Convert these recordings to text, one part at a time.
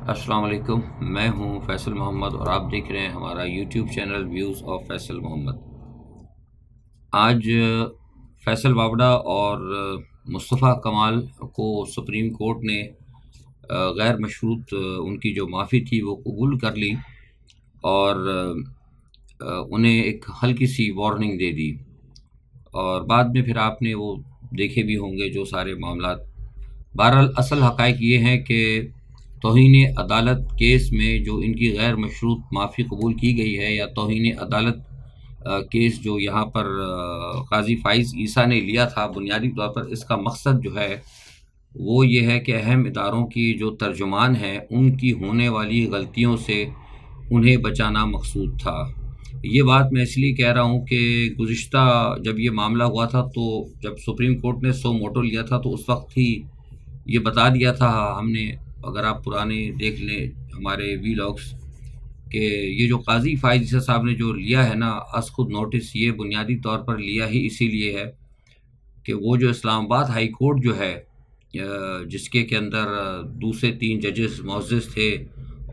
السلام علیکم، میں ہوں فیصل محمد اور آپ دیکھ رہے ہیں ہمارا YouTube channel views of Faisal Muhammad. آج فیصل وابڈا اور مصطفیٰ کمال کو سپریم کورٹ نے غیر مشروط ان کی جو معافی تھی وہ قبول کر لی اور انہیں ایک ہلکی سی وارننگ دے دی، اور بعد میں پھر آپ نے وہ دیکھے بھی ہوں گے جو سارے معاملات۔ بہرحال اصل حقائق یہ ہیں کہ توہین عدالت کیس میں جو ان کی غیر مشروط معافی قبول کی گئی ہے، یا توہین عدالت کیس جو یہاں پر قاضی فائز عیسیٰ نے لیا تھا، بنیادی طور پر اس کا مقصد جو ہے وہ یہ ہے کہ اہم اداروں کی جو ترجمان ہیں ان کی ہونے والی غلطیوں سے انہیں بچانا مقصود تھا۔ یہ بات میں اس لیے کہہ رہا ہوں کہ گزشتہ جب یہ معاملہ ہوا تھا تو جب سپریم کورٹ نے سو موٹو لیا تھا تو اس وقت ہی یہ بتا دیا تھا ہم نے، اگر آپ پرانے دیکھ لیں ہمارے ویلاگس، کہ یہ جو قاضی فائز عیسیٰ صاحب نے جو لیا ہے نا از خود نوٹس، یہ بنیادی طور پر لیا ہی اسی لیے ہے کہ وہ جو اسلام آباد ہائی کورٹ جو ہے، جس کے اندر دوسرے 3 ججز معزز تھے،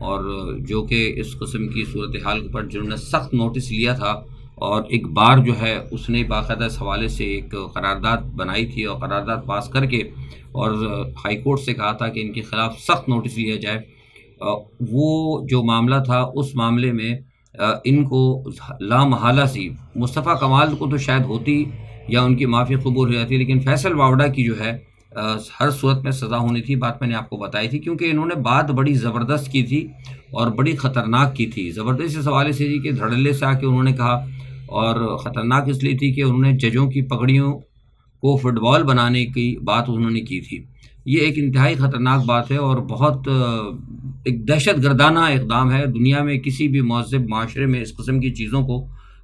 اور جو کہ اس قسم کی صورتحال پر جنہوں نے سخت نوٹس لیا تھا، اور ایک بار جو ہے اس نے باقاعدہ اس حوالے سے ایک قرارداد بنائی تھی اور قرارداد پاس کر کے اور ہائی کورٹ سے کہا تھا کہ ان کے خلاف سخت نوٹس لیا جائے۔ وہ جو معاملہ تھا اس معاملے میں ان کو لامحالہ سی مصطفیٰ کمال کو تو شاید ہوتی یا ان کی معافی قبول ہو جاتی، لیکن فیصل وابڈا کی جو ہے ہر صورت میں سزا ہونی تھی۔ بات میں نے آپ کو بتائی تھی، کیونکہ انہوں نے بات بڑی زبردست کی تھی اور بڑی خطرناک کی تھی۔ زبردست اس حوالے سے تھی کہ دھڑلے سے آ کے انہوں نے کہا، اور خطرناک اس لیے تھی کہ انہوں نے ججوں کی پگڑیوں کو فٹ بال بنانے کی بات انہوں نے کی تھی۔ یہ ایک انتہائی خطرناک بات ہے اور بہت ایک دہشت گردانہ اقدام ہے۔ دنیا میں کسی بھی مہذب معاشرے میں اس قسم کی چیزوں کو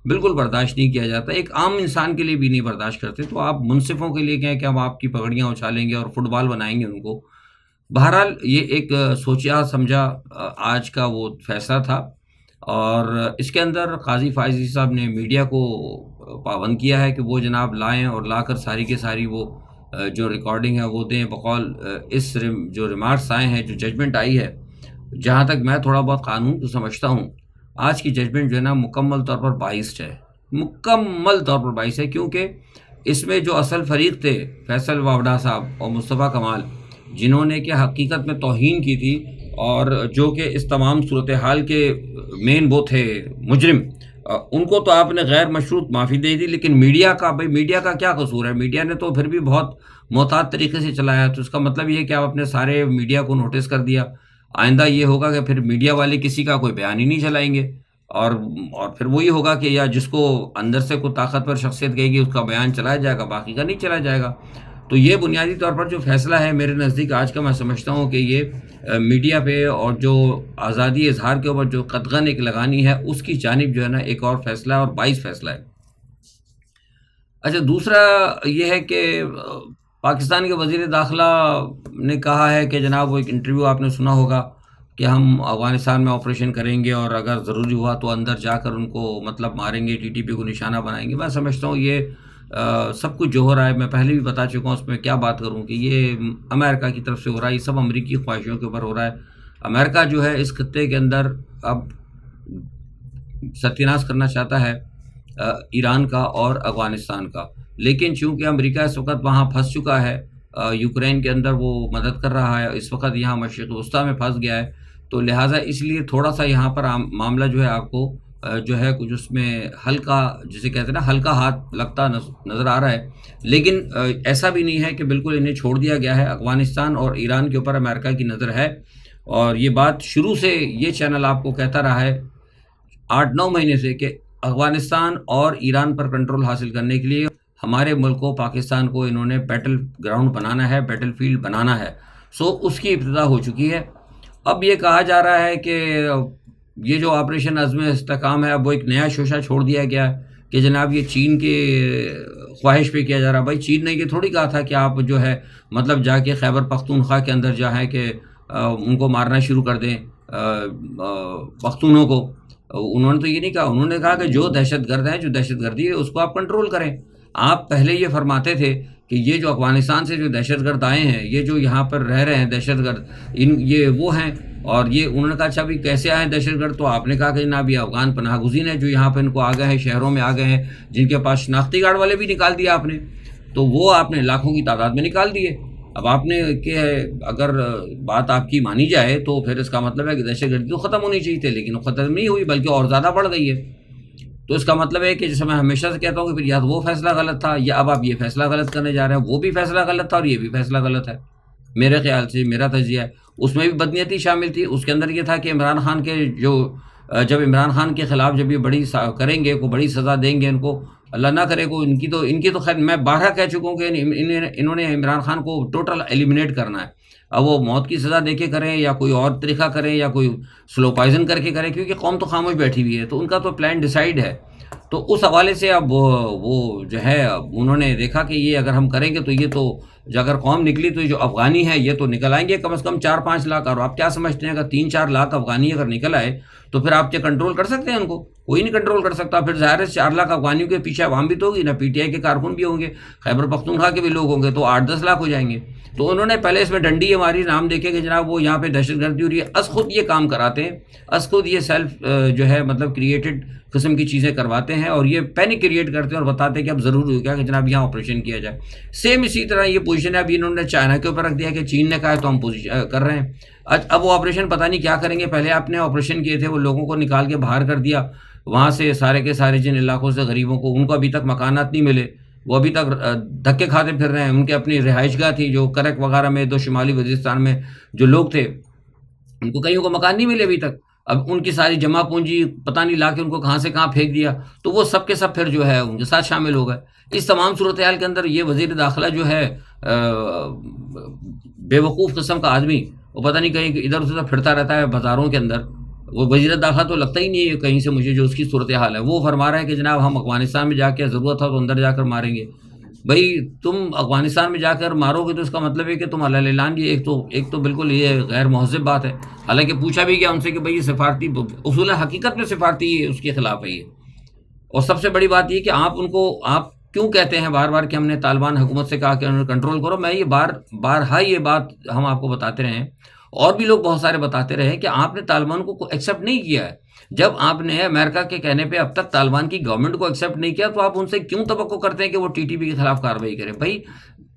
بالکل برداشت نہیں کیا جاتا، ایک عام انسان کے لیے بھی نہیں برداشت کرتے، تو آپ منصفوں کے لیے کہیں کہ ہم آپ کی پگڑیاں اچھالیں گے اور فٹ بال بنائیں گے ان کو۔ بہرحال یہ ایک سوچا سمجھا آج کا وہ فیصلہ تھا، اور اس کے اندر قاضی فائز صاحب نے میڈیا کو پابند کیا ہے کہ وہ جناب لائیں اور لا کر ساری کے ساری وہ جو ریکارڈنگ ہے وہ دیں، بقول اس جو ریمارکس آئے ہیں، جو ججمنٹ آئی ہے۔ جہاں تک میں تھوڑا بہت قانون کو سمجھتا ہوں، آج کی ججمنٹ جو ہے نا مکمل طور پر بائسڈ ہے، مکمل طور پر بائسڈ ہے، کیونکہ اس میں جو اصل فریق تھے فیصل وابڈا صاحب اور مصطفیٰ کمال، جنہوں نے کہ حقیقت میں توہین کی تھی اور جو کہ اس تمام صورتحال کے مین وہ تھے مجرم، ان کو تو آپ نے غیر مشروط معافی دے دی، لیکن میڈیا کا، بھائی میڈیا کا کیا قصور ہے؟ میڈیا نے تو پھر بھی بہت محتاط طریقے سے چلایا، تو اس کا مطلب یہ ہے کہ آپ اپنے سارے میڈیا کو نوٹس کر دیا۔ آئندہ یہ ہوگا کہ پھر میڈیا والے کسی کا کوئی بیان ہی نہیں چلائیں گے، اور پھر وہی ہوگا کہ یا جس کو اندر سے کوئی طاقتور شخصیت کہے گی اس کا بیان چلایا جائے گا، باقی کا نہیں چلایا جائے گا۔ تو یہ بنیادی طور پر جو فیصلہ ہے میرے نزدیک آج کا، میں سمجھتا ہوں کہ یہ میڈیا پہ اور جو آزادی اظہار کے اوپر جو قدغن ایک لگانی ہے اس کی جانب جو ہے نا ایک اور فیصلہ ہے، اور 22 فیصلہ ہے۔ اچھا، دوسرا یہ ہے کہ پاکستان کے وزیر داخلہ نے کہا ہے کہ جناب، وہ ایک انٹرویو آپ نے سنا ہوگا کہ ہم افغانستان میں آپریشن کریں گے اور اگر ضروری ہوا تو اندر جا کر ان کو مطلب ماریں گے، ٹی ٹی پی کو نشانہ بنائیں گے۔ میں سمجھتا ہوں یہ سب کچھ جو ہو رہا ہے، میں پہلے بھی بتا چکا ہوں، اس میں کیا بات کروں کہ یہ امریکہ کی طرف سے ہو رہا ہے، یہ سب امریکی خواہشوں کے اوپر ہو رہا ہے۔ امریکہ جو ہے اس خطے کے اندر اب ستیہ ناش کرنا چاہتا ہے ایران کا اور افغانستان کا، لیکن چونکہ امریکہ اس وقت وہاں پھنس چکا ہے، یوکرین کے اندر وہ مدد کر رہا ہے، اس وقت یہاں مشرق وسطیٰ میں پھنس گیا ہے، تو لہٰذا اس لیے تھوڑا سا یہاں پر معاملہ جو ہے آپ کو جو ہے کچھ اس میں ہلکا، جسے کہتے ہیں نا ہلکا ہاتھ لگتا نظر آ رہا ہے، لیکن ایسا بھی نہیں ہے کہ بالکل انہیں چھوڑ دیا گیا ہے۔ افغانستان اور ایران کے اوپر امریکہ کی نظر ہے، اور یہ بات شروع سے یہ چینل آپ کو کہتا رہا ہے 8-9 مہینے سے کہ افغانستان اور ایران پر کنٹرول حاصل کرنے کے لیے ہمارے ملک کو، پاکستان کو، انہوں نے بیٹل گراؤنڈ بنانا ہے، بیٹل فیلڈ بنانا ہے۔ اس کی ابتدا ہو چکی ہے۔ اب یہ کہا جا رہا ہے کہ یہ جو آپریشن عزم استحکام ہے، اب وہ ایک نیا شوشہ چھوڑ دیا گیا کہ جناب یہ چین کے خواہش پہ کیا جا رہا۔ بھائی چین نے یہ تھوڑی کہا تھا کہ آپ جو ہے مطلب جا کے خیبر پختونخوا کے اندر جا ہے کہ ان کو مارنا شروع کر دیں، پختونوں کو۔ انہوں نے تو یہ نہیں کہا، انہوں نے کہا کہ جو دہشت گرد ہیں، جو دہشت گردی ہے اس کو آپ کنٹرول کریں۔ آپ پہلے یہ فرماتے تھے کہ یہ جو افغانستان سے جو دہشت گرد آئے ہیں، یہ جو یہاں پر رہ رہے ہیں دہشت گرد، یہ وہ ہیں. اور یہ انہوں نے کہا اچھا بھی کیسے آئے دہشت گرد؟ تو آپ نے کہا کہ جناب یہ افغان پناہ گزین ہیں جو یہاں پہ ان کو آ گئے ہیں، شہروں میں آ گئے ہیں، جن کے پاس شناختی کارڈ والے بھی نکال دیا آپ نے. تو وہ آپ نے لاکھوں کی تعداد میں نکال دیے. اب آپ نے کہ اگر بات آپ کی مانی جائے تو پھر اس کا مطلب ہے کہ دہشت گردی تو ختم ہونی چاہیے تھی، لیکن وہ ختم نہیں ہوئی بلکہ اور زیادہ بڑھ گئی ہے. تو اس کا مطلب ہے کہ جیسے میں ہمیشہ سے کہتا ہوں کہ پھر یا تو وہ فیصلہ غلط تھا، یا اب آپ یہ فیصلہ غلط کرنے جا رہے ہیں. وہ بھی فیصلہ غلط تھا اور یہ بھی فیصلہ غلط ہے میرے خیال سے، میرا تجزیہ ہے. اس میں بھی بدنیتی شامل تھی. اس کے اندر یہ تھا کہ عمران خان کے جب عمران خان کے خلاف جب یہ بڑی کریں گے، کو بڑی سزا دیں گے ان کو، اللہ نہ کرے کو ان کی تو خیر میں بارہا کہہ چکا ہوں کہ انہوں نے عمران خان کو ٹوٹل ایلیمنیٹ کرنا ہے. اب وہ موت کی سزا دے کے کریں یا کوئی اور طریقہ کریں یا کوئی سلو پائزن کر کے کریں، کیونکہ قوم تو خاموش بیٹھی ہوئی ہے، تو ان کا تو پلان ڈیسائیڈ ہے. تو اس حوالے سے اب وہ جو ہے انہوں نے دیکھا کہ یہ اگر ہم کریں گے تو یہ تو اگر قوم نکلی تو یہ جو افغانی ہے یہ تو نکل آئیں گے کم از کم 4-5 لاکھ. اور آپ کیا سمجھتے ہیں اگر 3-4 لاکھ افغانی اگر نکل آئے تو پھر آپ کیا کنٹرول کر سکتے ہیں ان کو؟ کوئی نہیں کنٹرول کر سکتا. پھر ظاہر ہے 4 لاکھ افغانیوں کے پیچھے عوام بھی تو ہوگی، نہ پی ٹی آئی کے کارکن بھی ہوں گے، خیبر پختونخوا کے بھی لوگ ہوں گے، تو 8-10 لاکھ ہو جائیں گے. تو انہوں نے پہلے اس میں ڈنڈی ہماری نام دیکھے کہ جناب وہ یہاں پہ دہشت گردی ہو رہی ہے، از خود یہ کام کراتے ہیں، از خود یہ سیلف جو ہے مطلب کریٹڈ قسم کی چیزیں کرواتے ہیں اور یہ پینک کریٹ کرتے ہیں اور بتاتے ہیں کہ اب ضروری ہو گیا کہ جناب یہاں آپریشن کیا جائے. سیم اسی طرح یہ پوزیشن ہے. ابھی انہوں نے چائنا کے اوپر رکھ دیا کہ چین نے کہا ہے تو ہم کر رہے ہیں. اب وہ آپریشن پتہ نہیں کیا کریں گے. پہلے آپ نے آپریشن کیے تھے، وہ لوگوں کو نکال کے باہر کر دیا وہاں سے، سارے کے سارے جن علاقوں سے غریبوں کو، ان کو ابھی تک مکانات نہیں ملے، وہ ابھی تک دھکے کھاتے پھر رہے ہیں. ان کے اپنی رہائش گاہ تھی جو کرک وغیرہ میں، جو شمالی وزیرستان میں جو لوگ تھے ان کو کئیوں کو مکان نہیں ملے ابھی تک. اب ان کی ساری جمع پونجی پتہ نہیں لا کے ان کو کہاں سے کہاں پھینک دیا، تو وہ سب کے سب پھر جو ہے ان کے ساتھ شامل ہو گئے. اس تمام صورتحال کے اندر یہ وزیر داخلہ جو ہے بے وقوف قسم کا آدمی، وہ پتہ نہیں کہیں ادھر ادھر پھرتا رہتا ہے بازاروں کے اندر. وہ وزیر داخلہ تو لگتا ہی نہیں ہے کہیں سے مجھے جو اس کی صورتحال ہے. وہ فرما رہا ہے کہ جناب ہم افغانستان میں جا کے ضرورت تھا تو اندر جا کر ماریں گے. بھائی تم افغانستان میں جا کر مارو گے تو اس کا مطلب ہے کہ تم علیہ اعلان، یہ ایک تو بالکل یہ غیر مہذب بات ہے. حالانکہ پوچھا بھی گیا ان سے کہ بھائی یہ سفارتی اصول حقیقت میں سفارتی اس کے خلاف ہے یہ. اور سب سے بڑی بات یہ کہ آپ کیوں کہتے ہیں بار بار کہ ہم نے طالبان حکومت سے کہا کہ انہوں نے کنٹرول کرو. میں یہ بارہا یہ بات ہم آپ کو بتاتے رہے ہیں، اور بھی لوگ بہت سارے بتاتے رہے کہ آپ نے طالبان کو ایکسیپٹ نہیں کیا ہے. جب آپ نے امریکہ کے کہنے پہ اب تک طالبان کی گورنمنٹ کو ایکسیپٹ نہیں کیا تو آپ ان سے کیوں توقع کرتے ہیں کہ وہ ٹی ٹی پی کے خلاف کارروائی کریں؟ بھائی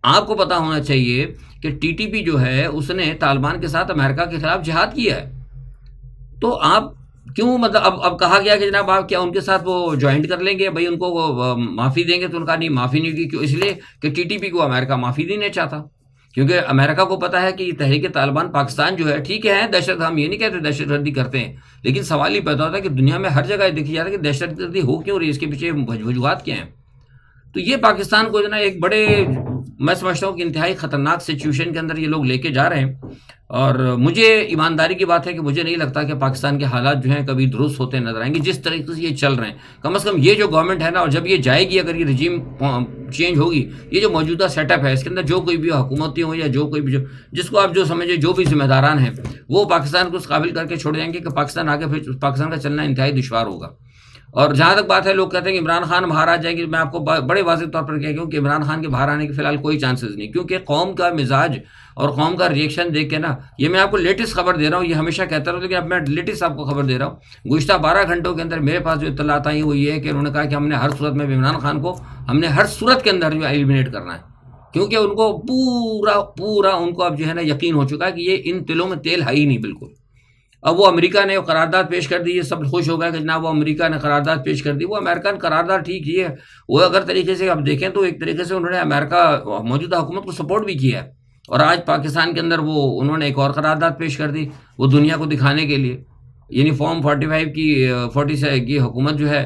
آپ کو پتا ہونا چاہیے کہ ٹی ٹی پی جو ہے اس نے طالبان کے ساتھ امریکہ کے خلاف جہاد کیا ہے. تو آپ کیوں مطلب اب کہا گیا کہ جناب آپ کیا ان کے ساتھ وہ جوائنٹ کر لیں گے، بھائی ان کو معافی دیں گے؟ تو ان کا نہیں، معافی نہیں کی. کیوں؟ اس لیے کہ ٹی ٹی پی کو امریکہ معافی نہیں چاہتا، کیونکہ امریکہ کو پتا ہے کہ یہ تحریک طالبان پاکستان جو ہے ٹھیک ہے دہشت، ہم یہ نہیں کہتے دہشت گردی کرتے ہیں، لیکن سوال یہ پیدا ہوتا ہے کہ دنیا میں ہر جگہ دیکھی جاتا ہے کہ دہشت گردی ہو کیوں رہی ہے، اس کے پیچھے وجوہات کیا ہیں. تو یہ پاکستان کو جو نا ایک بڑے، میں سمجھتا ہوں کہ انتہائی خطرناک سچویشن کے اندر یہ لوگ لے کے جا رہے ہیں. اور مجھے ایمانداری کی بات ہے کہ مجھے نہیں لگتا کہ پاکستان کے حالات جو ہیں کبھی درست ہوتے نظر آئیں گے جس طریقے سے یہ چل رہے ہیں. کم از کم یہ جو گورنمنٹ ہے نا، اور جب یہ جائے گی، اگر یہ رجیم چینج ہوگی، یہ جو موجودہ سیٹ اپ ہے اس کے اندر جو کوئی بھی حکومتی ہوں یا جو کوئی بھی جس کو آپ جو سمجھے جو بھی ذمہ داران ہیں، وہ پاکستان کو اس قابل کر کے چھوڑ جائیں گے کہ پاکستان آگے پھر پاکستان کا چلنا انتہائی دشوار ہوگا. اور جہاں تک بات ہے لوگ کہتے ہیں کہ عمران خان باہر آ جائیں گے، میں آپ کو بڑے واضح طور پر کہہ کہ عمران خان کے باہر آنے کے فی الحال کوئی چانسز نہیں، کیونکہ قوم کا مزاج اور قوم کا ریئیکشن دیکھ کے نا، یہ میں آپ کو لیٹسٹ خبر دے رہا ہوں، یہ ہمیشہ کہتا رہا، لیکن اب میں لیٹسٹ آپ کو خبر دے رہا ہوں. گزشتہ 12 گھنٹوں کے اندر میرے پاس جو اطلاعات آئی وہ یہ ہے کہ انہوں نے کہا کہ ہم نے ہر صورت میں عمران خان کو ہم نے ہر صورت کے اندر جو ایلیمنیٹ کرنا ہے، کیونکہ ان کو پورا ان کو اب جو ہے نا یقین ہو چکا ہے کہ یہ ان تلوں میں تیل ہے ہی نہیں بالکل. اب وہ امریکہ نے قرارداد پیش کر دی، یہ سب خوش ہو گئے کہ جناب وہ امریکہ نے قرارداد پیش کر دی. وہ امریکن قرارداد ٹھیک ہی ہے، وہ اگر طریقے سے آپ دیکھیں تو ایک طریقے سے انہوں نے امریکہ موجودہ حکومت کو سپورٹ بھی کیا ہے. اور آج پاکستان کے اندر وہ انہوں نے ایک اور قرارداد پیش کر دی، وہ دنیا کو دکھانے کے لیے، یعنی فارم 45 کی حکومت جو ہے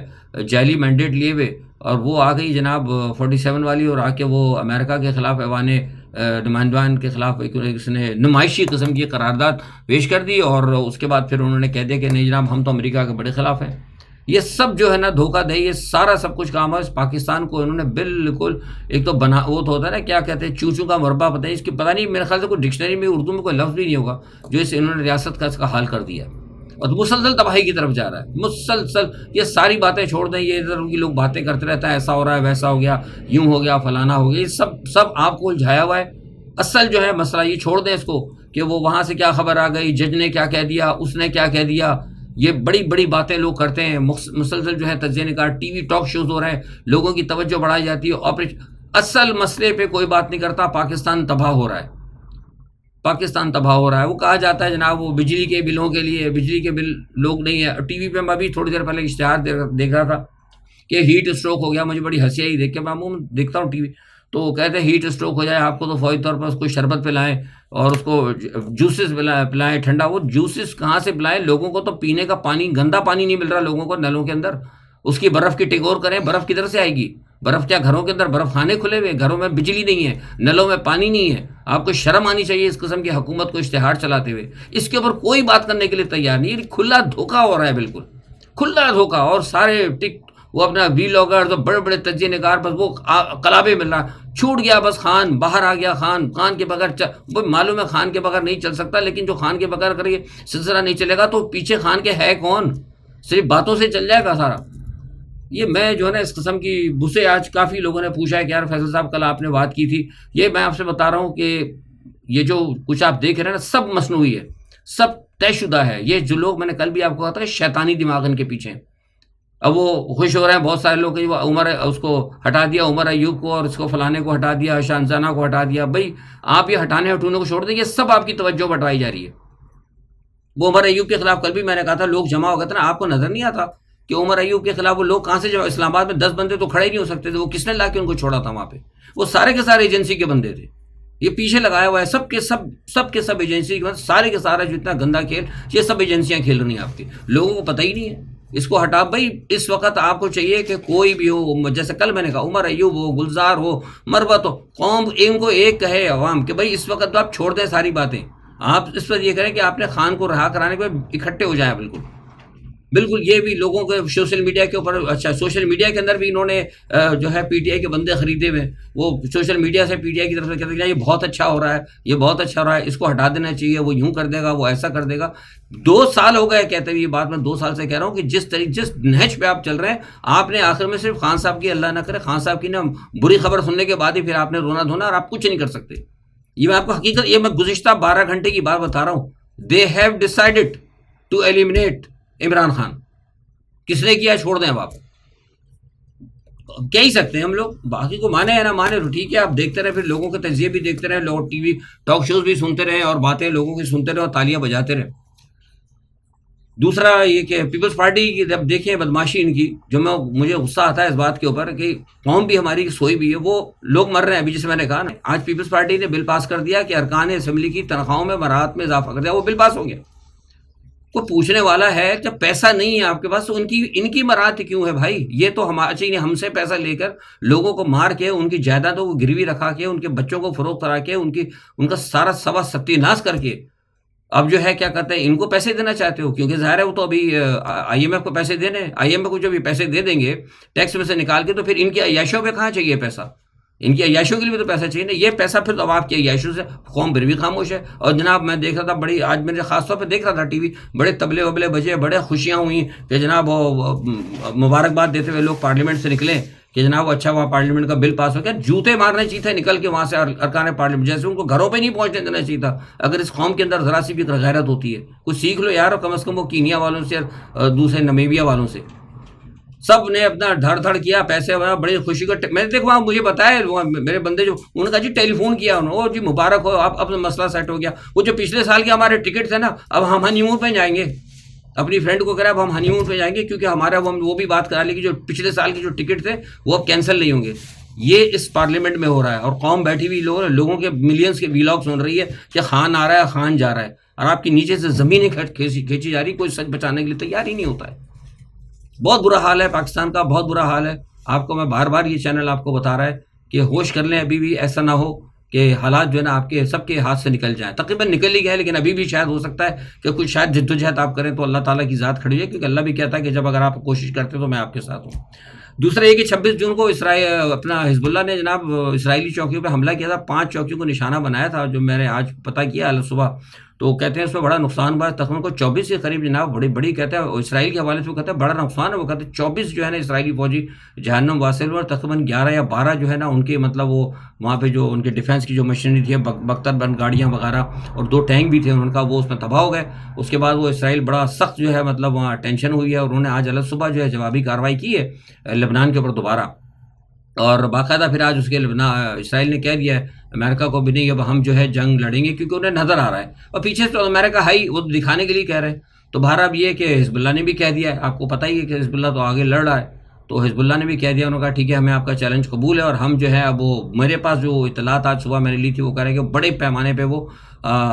جعلی مینڈیٹ لیے ہوئے، اور وہ آ گئی جناب 47 والی، اور آ کے وہ امریکہ کے خلاف ایوان نمائندگان کے خلاف اس نے نمائشی قسم کی قرارداد پیش کر دی. اور اس کے بعد پھر انہوں نے کہہ دیا کہ نہیں جناب ہم تو امریکہ کے بڑے خلاف ہیں. یہ سب جو ہے نا دھوکہ دہی، یہ سارا سب کچھ کام ہے پاکستان کو انہوں نے بالکل ایک تو وہ تو ہوتا ہے نا کیا کہتے ہیں چوچو کا مربع، پتہ نہیں اس کی پتہ نہیں، میرے خیال سے کوئی ڈکشنری میں اردو میں کوئی لفظ بھی نہیں ہوگا جو انہوں نے ریاست کا اس کا حال کر دیا. اور مسلسل تباہی کی طرف جا رہا ہے، مسلسل۔ یہ ساری باتیں چھوڑ دیں، یہ ادھر کی لوگ باتیں کرتے رہتا ہے، ایسا ہو رہا ہے، ویسا ہو گیا، یوں ہو گیا، فلانا ہو گیا، یہ سب آپ کو الجھایا ہوا ہے۔ اصل جو ہے مسئلہ یہ چھوڑ دیں اس کو کہ وہ وہاں سے کیا خبر آ گئی، جج نے کیا کہہ دیا، اس نے کیا کہہ دیا، یہ بڑی بڑی باتیں لوگ کرتے ہیں، مسلسل جو ہے تجزیہ نگار ٹی وی ٹاک شوز ہو رہے ہیں، لوگوں کی توجہ بڑھائی جاتی ہے، اصل مسئلے پہ کوئی بات نہیں کرتا۔ پاکستان تباہ ہو رہا ہے، پاکستان تباہ ہو رہا ہے۔ وہ کہا جاتا ہے جناب وہ بجلی کے بلوں کے لیے، بجلی کے بل لوگ نہیں ہے۔ ٹی وی پہ میں ابھی تھوڑی دیر پہلے اشتہار دیکھ رہا تھا کہ ہیٹ اسٹروک ہو گیا، مجھے بڑی ہنسی آئی دیکھ کے، میں عموماً دیکھتا ہوں ٹی وی، تو کہتے ہیں ہیٹ اسٹروک ہو جائے آپ کو تو فوری طور پر اس کو شربت پلائیں اور اس کو جوسز پلائیں ٹھنڈا۔ وہ جوسز کہاں سے پلائیں؟ لوگوں کو تو پینے کا پانی، گندا پانی نہیں مل رہا لوگوں کو نلوں کے اندر، اس کی برف کی ٹگور کریں، برف کدھر سے آئے گی؟ برف کیا گھروں کے اندر برف خانے کھلے ہوئے، گھروں میں بجلی نہیں ہے، نلوں میں پانی نہیں ہے۔ آپ کو شرم آنی چاہیے اس قسم کی حکومت کو اشتہار چلاتے ہوئے، اس کے اوپر کوئی بات کرنے کے لیے تیار نہیں۔ یہ کھلا دھوکہ ہو رہا ہے، بالکل کھلا دھوکہ۔ اور سارے وہ اپنا ویلاگر تو بڑے بڑے تجزیہ نگار، بس وہ کلابے مل رہا، چھوٹ گیا بس خان، باہر آ گیا خان کے بغیر وہ معلوم ہے خان کے بغیر نہیں چل سکتا، لیکن جو خان کے بغیر کرے سلسلہ نہیں چلے گا تو پیچھے خان کے ہے کون؟ صرف باتوں سے چل جائے گا سارا۔ یہ میں جو ہے نا اس قسم کی مجھے آج کافی لوگوں نے پوچھا ہے کہ یار فیصل صاحب کل آپ نے بات کی تھی، یہ میں آپ سے بتا رہا ہوں کہ یہ جو کچھ آپ دیکھ رہے ہیں نا سب مصنوعی ہے، سب طے شدہ ہے۔ یہ جو لوگ، میں نے کل بھی آپ کو کہا تھا کہ شیطانی دماغ ان کے پیچھے ہیں۔ اب وہ خوش ہو رہے ہیں بہت سارے لوگ کہ وہ عمر اس کو ہٹا دیا، عمر ایوب کو، اور اس کو فلانے کو ہٹا دیا، شانزانہ کو ہٹا دیا۔ بھائی آپ یہ ہٹانے ہٹونے کو چھوڑ دیں، یہ سب آپ کی توجہ بٹوائی جا رہی ہے۔ وہ عمر ایوب کے خلاف کل بھی میں نے کہا تھا لوگ جمع ہو گئے تھے نا، آپ کو نظر نہیں آتا کہ عمر ایوب کے خلاف وہ لوگ کہاں سے جمع؟ اسلام آباد میں 10 بندے تو کھڑے ہی نہیں ہو سکتے تھے، وہ کس نے لا کے ان کو چھوڑا تھا وہاں پہ؟ وہ سارے کے سارے ایجنسی کے بندے تھے، یہ پیچھے لگایا ہوا ہے سب کے سب ایجنسی کے، سارے کے سارا جو اتنا گندا کھیل، یہ سب ایجنسیاں کھیل رہی ہیں آپ کی، لوگوں کو پتہ ہی نہیں ہے۔ اس کو ہٹا بھائی، اس وقت آپ کو چاہیے کہ کوئی بھی ہو، جیسے کل میں نے کہا عمر ایوب ہو، گلزار ہو، مروت ہو، قوم ان کو ایک کہے عوام کہ بھائی اس وقت تو آپ چھوڑ دیں ساری باتیں، آپ اس پر یہ کریں کہ آپ نے خان کو رہا کرانے پہ اکٹھے ہو جائیں۔ بالکل یہ بھی لوگوں کے سوشل میڈیا کے اوپر، اچھا سوشل میڈیا کے اندر بھی انہوں نے جو ہے پی ٹی آئی کے بندے خریدے ہوئے، وہ سوشل میڈیا سے پی ٹی آئی کی طرف سے کہتے ہیں یہ بہت اچھا ہو رہا ہے، یہ بہت اچھا ہو رہا ہے، اس کو ہٹا دینا چاہیے، وہ یوں کر دے گا، وہ ایسا کر دے گا۔ 2 سال ہو گئے کہتے ہوئے، یہ بات میں 2 سال سے کہہ رہا ہوں کہ جس نہج پہ آپ چل رہے ہیں، آپ نے آخر میں صرف خان صاحب کی، اللہ نہ کرے خان صاحب کی نا بری خبر سننے کے بعد ہی پھر آپ نے رونا دھونا، اور آپ کچھ نہیں کر سکتے۔ یہ میں آپ کو حقیقت، یہ میں گزشتہ 12 گھنٹے کی بات بتا رہا ہوں۔ They have decided to eliminate Imran Khan. کس نے کیا؟ چھوڑ دیں اب آپ، کہہ ہی سکتے ہیں ہم لوگ، باقی کو مانے یا نہ مانے تو ٹھیک ہے، آپ دیکھتے رہے، پھر لوگوں کے تجزیے بھی دیکھتے رہے، لوگ ٹی وی ٹاک شوز بھی سنتے رہے اور باتیں لوگوں کی سنتے رہے اور تالیاں بجاتے رہے۔ دوسرا یہ کہ پیپلز پارٹی کی جب دیکھیں بدماشی ان کی، جو مجھے غصہ آتا ہے اس بات کے اوپر کہ قوم بھی ہماری سوئی بھی ہے، وہ لوگ مر رہے ہیں۔ ابھی جیسے میں نے کہا نا، آج پیپلز پارٹی نے بل پاس کر دیا کہ ارکان اسمبلی کی تنخواہوں میں مراحت میں اضافہ کر دیا، وہ بل پاس ہو گیا۔ کوئی پوچھنے والا ہے جب پیسہ نہیں ہے آپ کے پاس تو ان کی مراحت کیوں ہے بھائی؟ یہ تو ہم سے پیسہ لے کر لوگوں کو مار کے، ان کی جائیدادوں کو گروی رکھا کے، ان کے بچوں کو فروخت کرا کے، ان کا سارا سوا ستیاناش کر کے، اب جو ہے کیا کہتے ہیں ان کو پیسے دینا چاہتے ہو، کیونکہ ظاہر ہے وہ تو ابھی آئی ایم ایف کو پیسے دینے ہیں، آئی ایم ایف کو جب یہ پیسے دے دیں گے ٹیکس میں سے نکال کے، تو پھر ان کی عیاشوں پہ کہاں چاہیے پیسہ؟ ان کی عیاشوں کے لیے تو پیسہ چاہیے نا، یہ پیسہ پھر تو آپ کی عیاشوں سے قوم پھر بھی خاموش ہے۔ اور جناب میں دیکھ رہا تھا آج میں خاص طور پہ دیکھ رہا تھا ٹی وی، بڑے تبلے وبلے بجے، بڑے خوشیاں ہوئیں کہ جناب مبارکباد دیتے ہوئے لوگ پارلیمنٹ سے نکلے کہ جناب اچھا وہاں پارلیمنٹ کا بل پاس ہو گیا۔ جوتے مارنے چاہیے تھے نکل کے وہاں سے ارکان پارلیمنٹ، جیسے ان کو گھروں پہ نہیں پہنچنے دینا چاہیے تھا۔ اگر اس قوم کے اندر ذرا سی بھی غیرت ہوتی ہے، کچھ سیکھ لو یار، کم از کم وہ کینیا والوں سے اور دوسرے نمیبیا والوں سے۔ سب نے اپنا دھڑ دھڑ کیا، پیسے وغیرہ بڑی خوشی کا، میں نے دیکھو وہاں مجھے بتایا میرے بندے جو انہوں نے کہا جی ٹیلی فون کیا انہوں نے، جی مبارک ہو آپ، اپنا مسئلہ سیٹ ہو گیا۔ وہ جو پچھلے سال کے ہمارے ٹکٹ تھے نا، اب ہم ہنی مون پہ جائیں گے، اپنی فرینڈ کو کہہ رہا ہے اب ہم ہنی مون پہ جائیں گے، کیونکہ ہمارا وہ بھی بات کرا لی کہ جو پچھلے سال کے جو ٹکٹ تھے وہ اب کینسل نہیں ہوں گے۔ یہ اس پارلیمنٹ میں ہو رہا ہے، اور قوم بیٹھی ہوئی لوگوں کے ملینز کے ویلاگ سن رہی ہے کہ خان آ رہا ہے، خان جا رہا ہے، اور آپ کی نیچے سے زمینیں کھینچی جا رہی، کوئی سچ بچانے کے لیے تیار ہی نہیں ہوتا ہے۔ بہت برا حال ہے پاکستان کا، بہت برا حال ہے۔ آپ کو میں بار بار یہ چینل آپ کو بتا رہا ہے کہ ہوش کر لیں، ابھی بھی ایسا نہ ہو کہ حالات جو ہے نا آپ کے سب کے ہاتھ سے نکل جائیں۔ تقریباً نکل ہی گئے، لیکن ابھی بھی شاید ہو سکتا ہے کہ کچھ شاید جدوجہد آپ کریں تو اللہ تعالیٰ کی ذات کھڑی ہے، کیونکہ اللہ بھی کہتا ہے کہ جب اگر آپ کوشش کرتے تو میں آپ کے ساتھ ہوں۔ دوسرا یہ کہ 26 جون کو اپنا حزب اللہ نے جناب اسرائیلی چوکیوں پہ حملہ کیا تھا، 5 چوکیوں کو نشانہ بنایا تھا، جو میں نے آج پتہ کیا صبح، تو تو کہتے ہیں اس میں بڑا نقصان ہوا ہے، تقریباً کو 24 کے قریب جناب بڑی کہتے ہیں اسرائیل کے حوالے سے، وہ کہتے ہیں بڑا نقصان ہے، وہ کہتے ہیں 24 جو ہے نا اسرائیلی فوجی جہنم واصل ہوئے، اور تقریباً 11 یا 12 جو ہے نا ان کے مطلب وہ وہاں پہ جو ان کے ڈیفینس کی جو مشینری تھی، بختر بند گاڑیاں وغیرہ اور 2 ٹینک بھی تھے ان کا، وہ اس میں تباہ ہو گئے۔ اس کے بعد وہ اسرائیل بڑا سخت جو ہے مطلب وہاں ٹینشن ہوئی ہے، اور انہوں نے آج الگ صبح جو ہے جوابی کارروائی کی ہے لبنان کے اوپر دوبارہ، اور باقاعدہ پھر آج اس کے اسرائیل نے کہہ دیا ہے امریکہ کو بھی نہیں اب ہم جو ہے جنگ لڑیں گے، کیونکہ انہیں نظر آ رہا ہے، اور پیچھے سے امریکہ ہائی وہ دکھانے کے لیے کہہ رہے ہیں۔ تو بہر اب یہ کہ حزب اللہ نے بھی کہہ دیا ہے، آپ کو پتہ ہی ہے کہ حزب اللہ تو آگے لڑ رہا ہے، تو حزب اللہ نے بھی کہہ دیا، انہوں نے کہا ٹھیک ہے ہمیں آپ کا چیلنج قبول ہے، اور ہم جو ہے اب وہ میرے پاس جو اطلاعات آج صبح میں نے لی تھی وہ کہہ رہے ہیں کہ بڑے پیمانے پہ وہ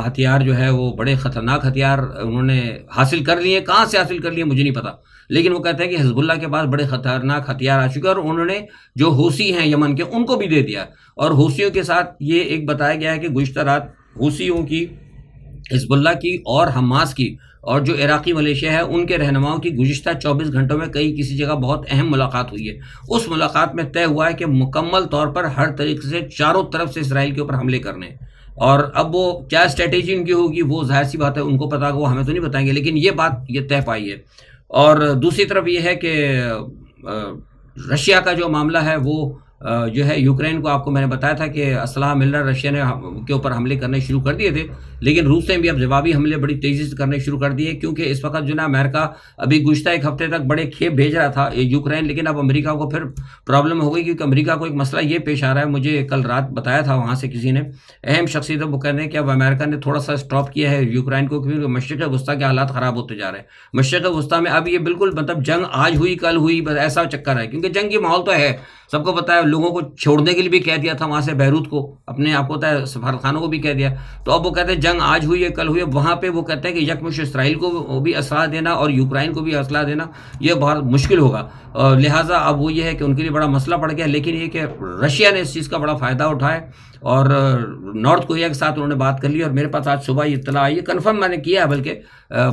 ہتھیار جو ہے وہ بڑے خطرناک ہتھیار انہوں نے حاصل کر لیے، کہاں سے حاصل کر لیے مجھے نہیں پتا، لیکن وہ کہتے ہیں کہ حزب اللہ کے پاس بڑے خطرناک ہتھیار آ چکے ہیں، اور انہوں نے جو حوثی ہیں یمن کے ان کو بھی دے دیا، اور حوثیوں کے ساتھ یہ ایک بتایا گیا ہے کہ گزشتہ رات حوثیوں کی، حزب اللہ کی اور حماس کی اور جو عراقی ملیشیا ہے ان کے رہنماؤں کی گزشتہ 24 گھنٹوں میں کسی جگہ بہت اہم ملاقات ہوئی ہے۔ اس ملاقات میں طے ہوا ہے کہ مکمل طور پر ہر طریقے سے چاروں طرف سے اسرائیل کے اوپر حملے کرنے ہیں، اور اب وہ کیا اسٹریٹجی ان کی ہوگی وہ ظاہر سی بات ہے ان کو پتا ہوگا، وہ ہمیں تو نہیں بتائیں گے، لیکن یہ طے پائی ہے۔ اور دوسری طرف یہ ہے کہ رشیا کا جو معاملہ ہے وہ جو ہے یوکرین کو، آپ کو میں نے بتایا تھا کہ اسلحہ مل رہا، رشیا نے کے اوپر حملے کرنے شروع کر دیے تھے، لیکن روس نے بھی اب جوابی حملے بڑی تیزی سے کرنے شروع کر دیے، کیونکہ اس وقت جو نا امریکہ ابھی گزشتہ ایک ہفتے تک بڑے کھیپ بھیج رہا تھا یوکرین، لیکن اب امریکہ کو پھر پرابلم ہو گئی، کیونکہ امریکہ کو ایک مسئلہ یہ پیش آ رہا ہے، مجھے کل رات بتایا تھا وہاں سے کسی نے اہم شخصیت، وہ کہتے ہیں کہ اب امریکہ نے تھوڑا سا اسٹاپ کیا ہے یوکرین کو، کیونکہ مشرق وسطیٰ کے حالات خراب ہوتے جا رہے ہیں۔ مشرق وسطیٰ میں اب یہ بالکل مطلب جنگ آج ہوئی کل ہوئی بس ایسا چکر ہے، کیونکہ جنگ کی ماحول تو ہے، سب کو پتا ہے، لوگوں کو چھوڑنے کے لیے بھی کہہ دیا تھا وہاں سے بیروت کو، اپنے آپ کو پتا ہے سفارتخانوں کو بھی کہہ دیا، تو اب وہ کہتے ہیں جنگ آج ہوئی ہے کل ہوئی ہے، وہاں پہ وہ کہتے ہیں کہ یکمش اسرائیل کو بھی اسلحہ دینا اور یوکرین کو بھی اسلحہ دینا یہ بہت مشکل ہوگا، لہٰذا اب وہ یہ ہے کہ ان کے لیے بڑا مسئلہ پڑ گیا، لیکن یہ کہ رشیا نے اس چیز کا بڑا فائدہ اٹھایا، اور نارتھ کوریا کے ساتھ انہوں نے بات کر لی، اور میرے پاس آج صبح یہ اطلاع آئی ہے، کنفرم میں نے کیا ہے بلکہ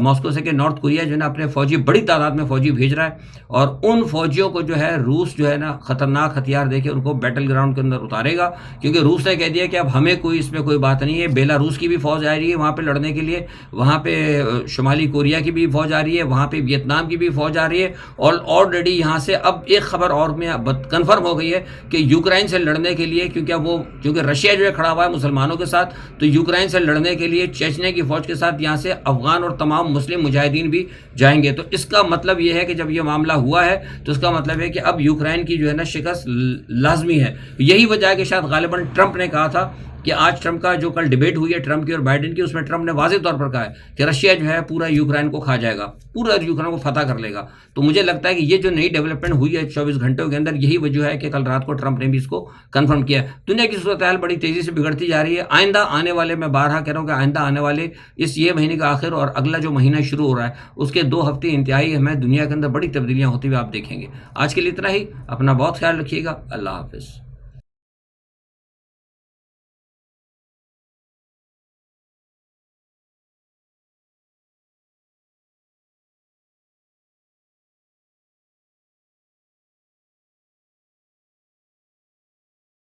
ماسکو سے، کہ نارتھ کوریا جو ہے نا اپنے فوجی بڑی تعداد میں فوجی بھیج رہا ہے، اور ان فوجیوں کو جو ہے روس جو ہے نا خطرناک ہتھیار دے کے ان کو بیٹل گراؤنڈ کے اندر اتارے گا، کیونکہ روس نے کہہ دیا کہ اب ہمیں اس میں کوئی بات نہیں ہے، بیلاروس کی بھی فوج آ رہی ہے وہاں پہ لڑنے کے لیے، وہاں پہ شمالی کوریا کی بھی فوج آ رہی ہے، وہاں پہ ویتنام کی بھی فوج آ رہی ہے، اور آلریڈی یہاں سے اب ایک خبر اور میں کنفرم ہو گئی ہے کہ یوکرین سے لڑنے کے لیے، کیونکہ رشیا جو ہے کھڑا ہوا ہے مسلمانوں کے ساتھ، تو یوکرین سے لڑنے کے لیے چیچنیا کی فوج کے ساتھ یہاں سے افغان اور تمام مسلم مجاہدین بھی جائیں گے، تو اس کا مطلب یہ ہے کہ جب یہ معاملہ ہوا ہے تو اس کا مطلب ہے کہ اب یوکرین کی جو ہے نا شکست لازمی ہے۔ یہی وجہ ہے کہ شاید غالباً ٹرمپ نے کہا تھا کہ آج ٹرمپ کا جو کل ڈیبیٹ ہوئی ہے ٹرمپ کی اور بائیڈن کی، اس میں ٹرمپ نے واضح طور پر کہا ہے کہ رشیا جو ہے پورا یوکرین کو کھا جائے گا، پورا یوکرین کو فتح کر لے گا، تو مجھے لگتا ہے کہ یہ جو نئی ڈیولپمنٹ ہوئی ہے 24 گھنٹوں کے اندر، یہی وجہ ہے کہ کل رات کو ٹرمپ نے بھی اس کو کنفرم کیا ہے۔ دنیا کی صورتحال بڑی تیزی سے بگڑتی جا رہی ہے، آئندہ آنے والے، میں بارہا کہہ رہا ہوں کہ آئندہ آنے والے یہ مہینے کا آخر اور اگلا جو مہینہ شروع ہو رہا ہے اس کے 2 ہفتے انتہائی ہمیں دنیا کے اندر بڑی تبدیلیاں ہوتی ہوئی آپ دیکھیں گے۔ آج کے لیے اتنا ہی، اپنا بہت خیال رکھیے گا، اللہ حافظ۔